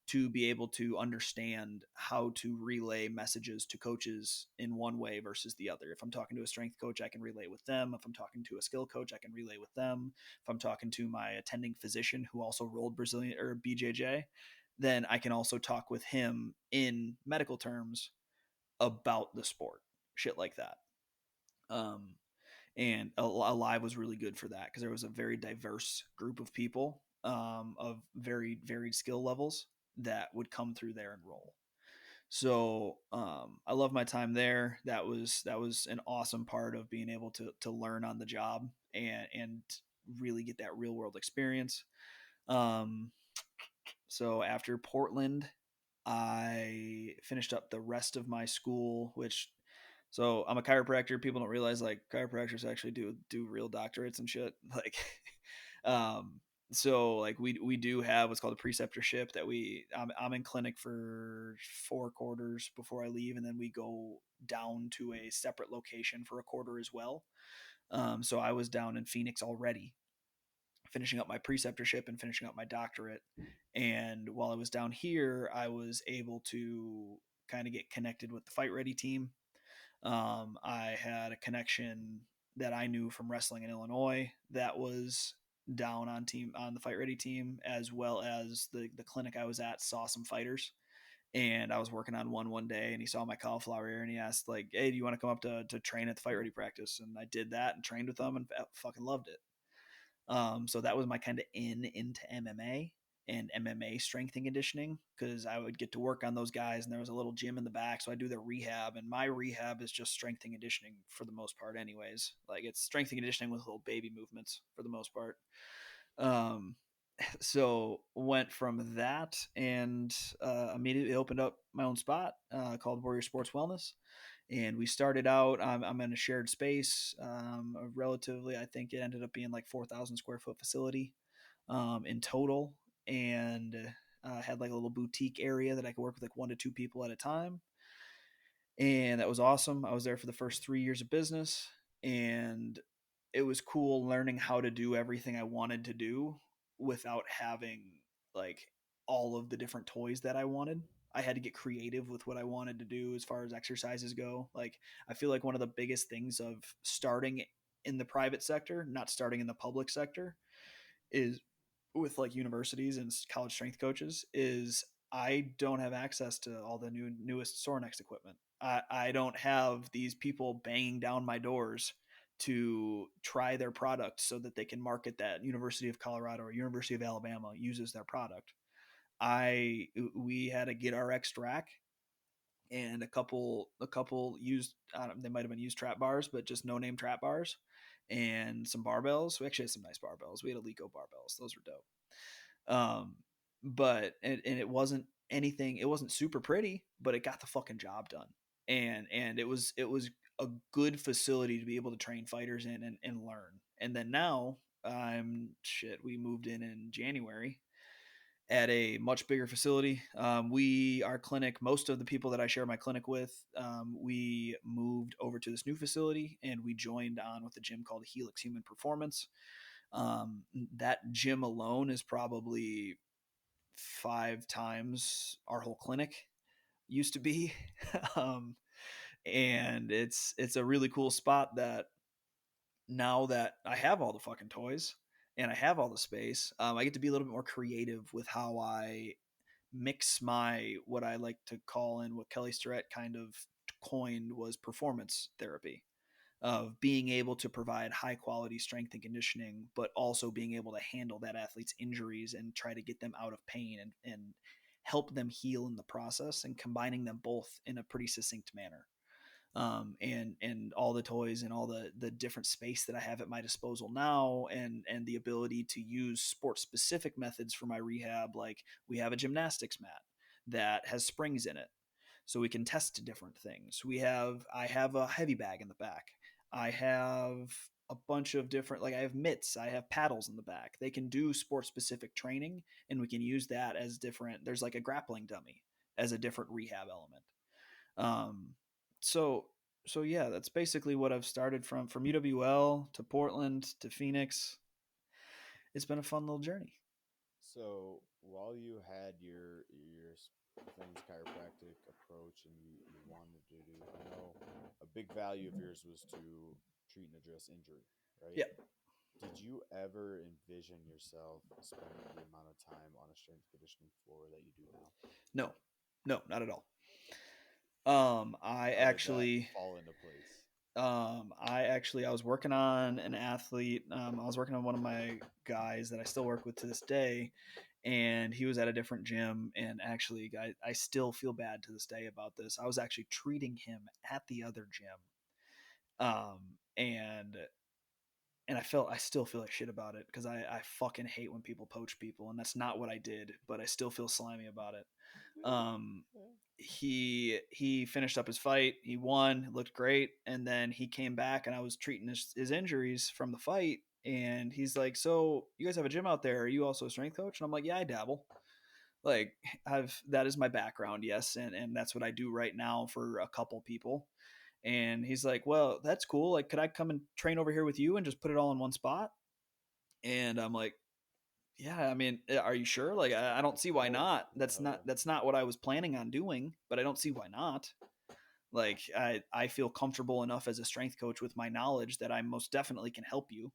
to be able to understand how to relay messages to coaches in one way versus the other. If I'm talking to a strength coach, I can relay with them. If I'm talking to a skill coach, I can relay with them. If I'm talking to my attending physician who also rolled Brazilian or BJJ, then I can also talk with him in medical terms about the sport, shit like that. Um, and Alive was really good for that because there was a very diverse group of people, of very varied skill levels that would come through there and roll. So I love my time there. That was an awesome part of being able to learn on the job and really get that real world experience. Um, so after Portland, I finished up the rest of my school, which so I'm a chiropractor. People don't realize like chiropractors actually do real doctorates and shit. Like, um, So like we do have what's called a preceptorship that I'm in clinic for 4 quarters before I leave, and then we go down to a separate location for a quarter as well. So I was down in Phoenix already, finishing up my preceptorship and finishing up my doctorate. And while I was down here, I was able to kind of get connected with the Fight Ready team. I had a connection that I knew from wrestling in Illinois that was down on the Fight Ready team, as well as the clinic I was at saw some fighters. And I was working on one day, and he saw my cauliflower ear, and he asked like, "Hey, do you want to come up to train at the Fight Ready practice?" And I did that and trained with them, and fucking loved it. So that was my kind of into MMA and MMA strength and conditioning, because I would get to work on those guys, and there was a little gym in the back, so I do their rehab, and my rehab is just strength and conditioning for the most part, anyways. Like it's strength and conditioning with little baby movements for the most part. Um, so went from that and immediately opened up my own spot called Warrior Sports Wellness, and we started out. I'm in a shared space, relatively. I think it ended up being like 4,000 square foot facility in total, and had like a little boutique area that I could work with like 1 to 2 people at a time, and that was awesome. I was there for the first 3 years of business, and it was cool learning how to do everything I wanted to do without having like all of the different toys that I wanted. I had to get creative with what I wanted to do as far as exercises go. Like I feel like one of the biggest things of starting in the private sector, not starting in the public sector, is with like universities and college strength coaches, is I don't have access to all the newest Sorinex equipment. I don't have these people banging down my doors to try their product so that they can market that University of Colorado or University of Alabama uses their product. I We had a Get RX rack and a couple used, they might have been used trap bars, but just no name trap bars, and some barbells. We actually had some nice barbells. We had Alico barbells; those were dope. But and it wasn't anything. It wasn't super pretty, but it got the fucking job done. And it was a good facility to be able to train fighters in and learn. And then now, we moved in January at a much bigger facility. Our clinic, most of the people that I share my clinic with, we moved over to this new facility, and we joined on with a gym called Helix Human Performance. That gym alone is probably 5 times our whole clinic used to be. um, and it's a really cool spot that now that I have all the fucking toys and I have all the space, I get to be a little bit more creative with how I mix my, what I like to call, and what Kelly Starrett kind of coined was performance therapy, of being able to provide high quality strength and conditioning, but also being able to handle that athlete's injuries and try to get them out of pain and help them heal in the process, and combining them both in a pretty succinct manner. And all the toys and all the different space that I have at my disposal now, and the ability to use sport specific methods for my rehab. Like we have a gymnastics mat that has springs in it, so we can test different things. I have a heavy bag in the back. I have a bunch of different, like I have mitts, I have paddles in the back. They can do sport specific training, and we can use that as different. There's like a grappling dummy as a different rehab element. Um, so so yeah, that's basically what I've started from UWL to Portland to Phoenix. It's been a fun little journey. So while you had your things chiropractic approach and you wanted to do, I know a big value of yours was to treat and address injury, right? Yeah. Did you ever envision yourself spending the amount of time on a strength conditioning floor that you do now? No. No, not at all. I How did that actually fall into place? I was working on an athlete. I was working on one of my guys that I still work with to this day, and he was at a different gym. And actually, I still feel bad to this day about this. I was actually treating him at the other gym, um, and I still feel like shit about it, because I fucking hate when people poach people, and that's not what I did, but I still feel slimy about it. Um, he finished up his fight. He won. Looked great. And then he came back, and I was treating his injuries from the fight. and he's like, "So you guys have a gym out there? Are you also a strength coach?" And I'm like, "Yeah, I dabble. Like, I've that is my background, yes, and that's what I do right now for a couple people." And he's like, "Well, that's cool. Like, could I come and train over here with you and just put it all in one spot?" And I'm like, "Yeah, I mean, are you sure? Like, I don't see Of why course. not. That's Hell not yeah. that's not what I was planning on doing, but I don't see why not." Like, I feel comfortable enough as a strength coach with my knowledge that I most definitely can help you.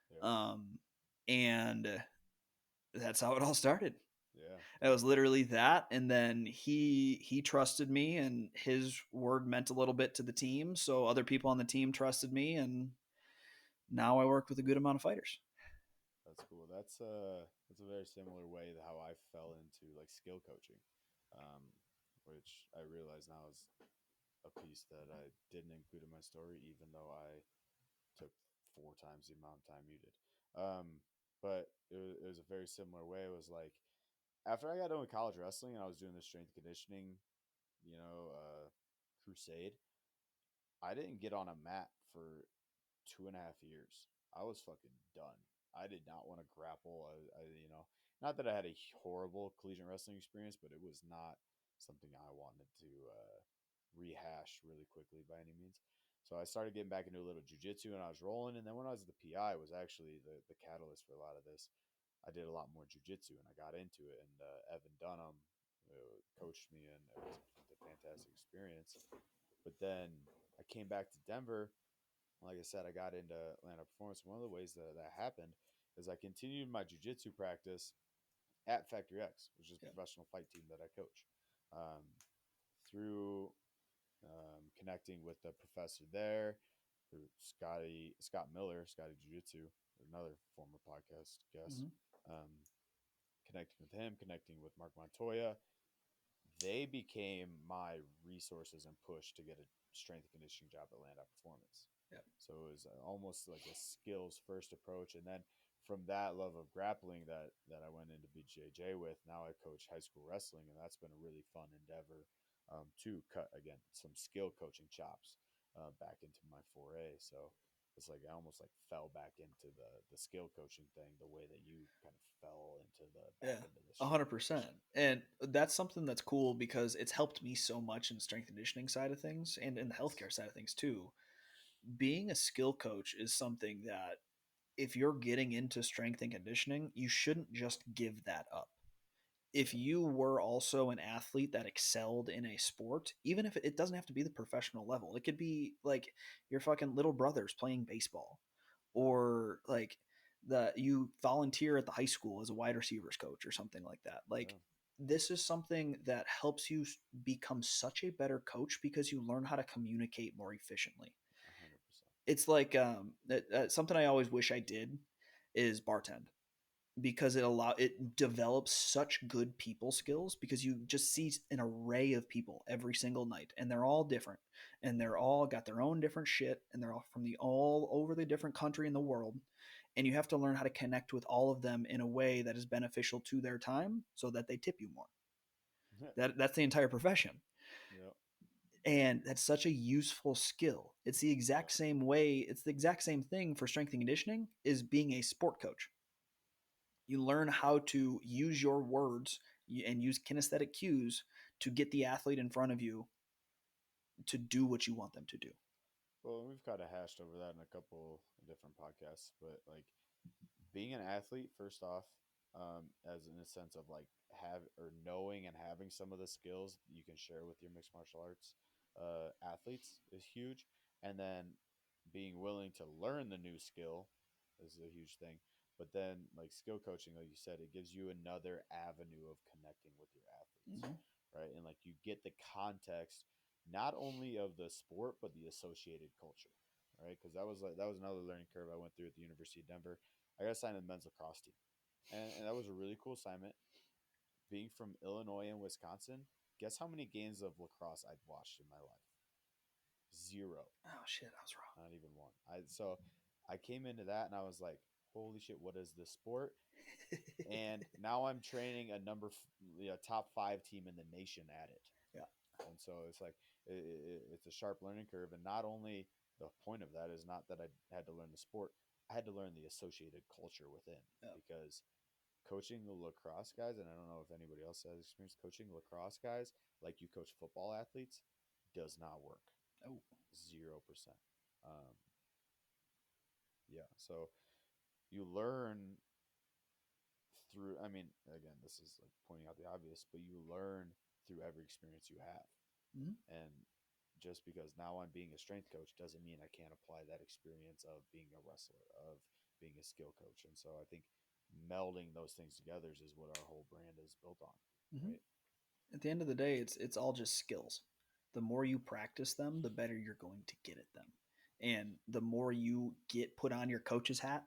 Yeah. Um, and that's how it all started. Yeah. It was literally that, and then he trusted me, and his word meant a little bit to the team. So other people on the team trusted me, and now I work with a good amount of fighters. That's cool. That's a very similar way to how I fell into like skill coaching, um, which I realize now is a piece that I didn't include in my story, even though I took four times the amount of time you did. But it was a very similar way. It was like after I got done with college wrestling and I was doing the strength conditioning, crusade. I didn't get on a mat for 2.5 years. I was fucking done. I did not want to grapple. Not that I had a horrible collegiate wrestling experience, but it was not something I wanted to rehash really quickly by any means. So I started getting back into a little jujitsu and I was rolling. And then when I was at the PI, was actually the catalyst for a lot of this. I did a lot more jujitsu and I got into it. And Evan Dunham coached me, and it was a fantastic experience. But then I came back to Denver. Like I said, I got into Atlanta Performance. One of the ways that that happened is I continued my jujitsu practice at Factory X, which is Yeah. a professional fight team that I coach. Um, through connecting with the professor there, through Scott Miller, Scotty Jiu Jitsu, another former podcast guest. Mm-hmm. Um, Connecting with him, connecting with Mark Montoya, they became my resources and push to get a strength and conditioning job at Land Out Performance. Yeah. So it was almost like a skills first approach, and then from that love of grappling that I went into BJJ with, now I coach high school wrestling, and that's been a really fun endeavor to cut again some skill coaching chops back into my foray. So it's like I almost like fell back into the skill coaching thing the way that you kind of fell into the back Yeah, into the a strength hundred and percent. conditioning. And that's something that's cool because it's helped me so much in strength and conditioning side of things and in the Nice. healthcare side of things too. Being a skill coach is something that if you're getting into strength and conditioning, you shouldn't just give that up. If Yeah. you were also an athlete that excelled in a sport, even if it doesn't have to be the professional level, it could be like your fucking little brothers playing baseball, or like you volunteer at the high school as a wide receivers coach or something like that. Like, Yeah. this is something that helps you become such a better coach because you learn how to communicate more efficiently. 100%. It's like something I always wish I did is bartend, because it develops such good people skills, because you just Yeah. see an array of people every single night, and they're all different, and they're all got their own different shit, and they're all from the all over the different country in the world, and you have to learn how to connect with all of them in a way that is beneficial to their time so that they tip you more. That's the entire profession, Yeah. and that's such a useful skill. It's the Yeah. exact same way, it's the exact same thing for strength and conditioning is being a sport coach. You learn how to use your words and use kinesthetic cues to get the athlete in front of you to do what you want them to do. Well, we've kind of hashed over that in a couple of different podcasts, but like being an athlete, first off, as in a sense of like have or knowing and having some of the skills you can share with your mixed martial arts athletes is huge, and then being willing to learn the new skill is a huge thing. But then, like skill coaching, like you said, it gives you another avenue of connecting with your athletes, Mm-hmm. right? And like you get the context not only of the sport but the associated culture, right? Because that was another learning curve I went through at the University of Denver. I got assigned to the men's lacrosse team, and that was a really cool assignment. Being from Illinois and Wisconsin, guess how many games of lacrosse I'd watched in my life? Zero, Oh shit, I was not even one. I came into that and I was like, holy shit, what is this sport? wrong. And now I'm training a top five team in the nation at it. Yeah. And so it's like it's a sharp learning curve. And not only the point of that is not that I had to learn the sport, I had to learn the associated culture within Yep. because coaching the lacrosse guys, and I don't know if anybody else has experience coaching lacrosse guys like you coach football athletes, does not work. Oh. 0%. Um, yeah. So you learn through, I mean, again, this is like pointing out the obvious, but you learn through every experience you have. Mm-hmm. And just because now I'm being a strength coach doesn't mean I can't apply that experience of being a wrestler, of being a skill coach. And so I think melding those things together is what our whole brand is built on, Mm-hmm. right? At the end of the day, it's all just skills. The more you practice them, the better you're going to get at them. And the more you get put on your coach's hat,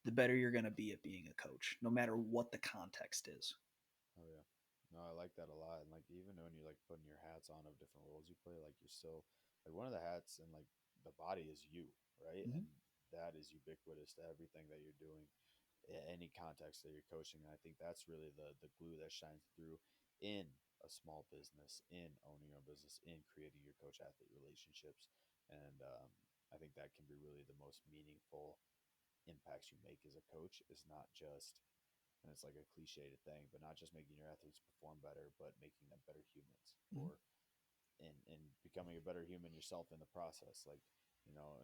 the better you're going to be at being a coach, no matter what the context is. Oh yeah. No, I like that a lot. And like even when you're like putting your hats on of different roles you play, like you're still like one of the hats and like the body is you, right? Mm-hmm. And that is ubiquitous to everything that you're doing, any context that you're coaching. And I think that's really the glue that shines through in a small business, in owning your own business, in creating your coach athlete relationships. And I think that can be really the most meaningful impacts you make as a coach is not just, and it's like a cliched thing, but not just making your athletes perform better, but making them better humans, Mm-hmm. or in becoming a better human yourself in the process. Like,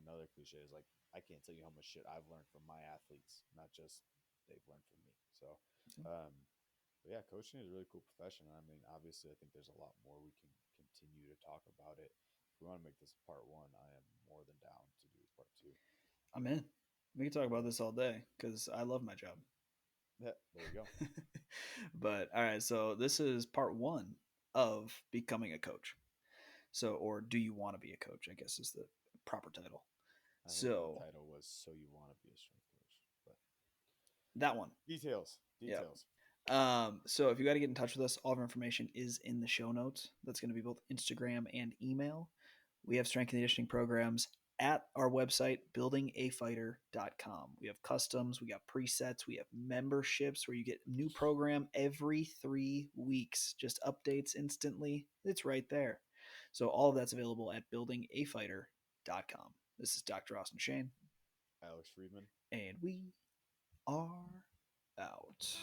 another cliche is like, I can't tell you how much shit I've learned from my athletes, not just they've learned from me. So, um, but yeah, coaching is a really cool profession. I mean, obviously, I think there's a lot more we can continue to talk about it. If we want to make this part one, I am more than down to do part two. I'm in. We can talk about this all day because I love my job. Yeah, there you go. But all right, so this is part one of becoming a coach. So, or do you want to be a coach? I guess is the proper title. I think the So title was "So You Want to Be a Strength Coach," but that one, details, yeah. details. So if you got to get in touch with us, all of our information is in the show notes. That's going to be both Instagram and email. We have strength and conditioning programs at our website, buildingafighter.com. We have customs, we got presets, we have memberships where you get a new program every 3 weeks, just updates instantly. It's right there. So all of that's available at buildingafighter.com. This is Dr. Austin Shane, Alex Friedman. and we are out.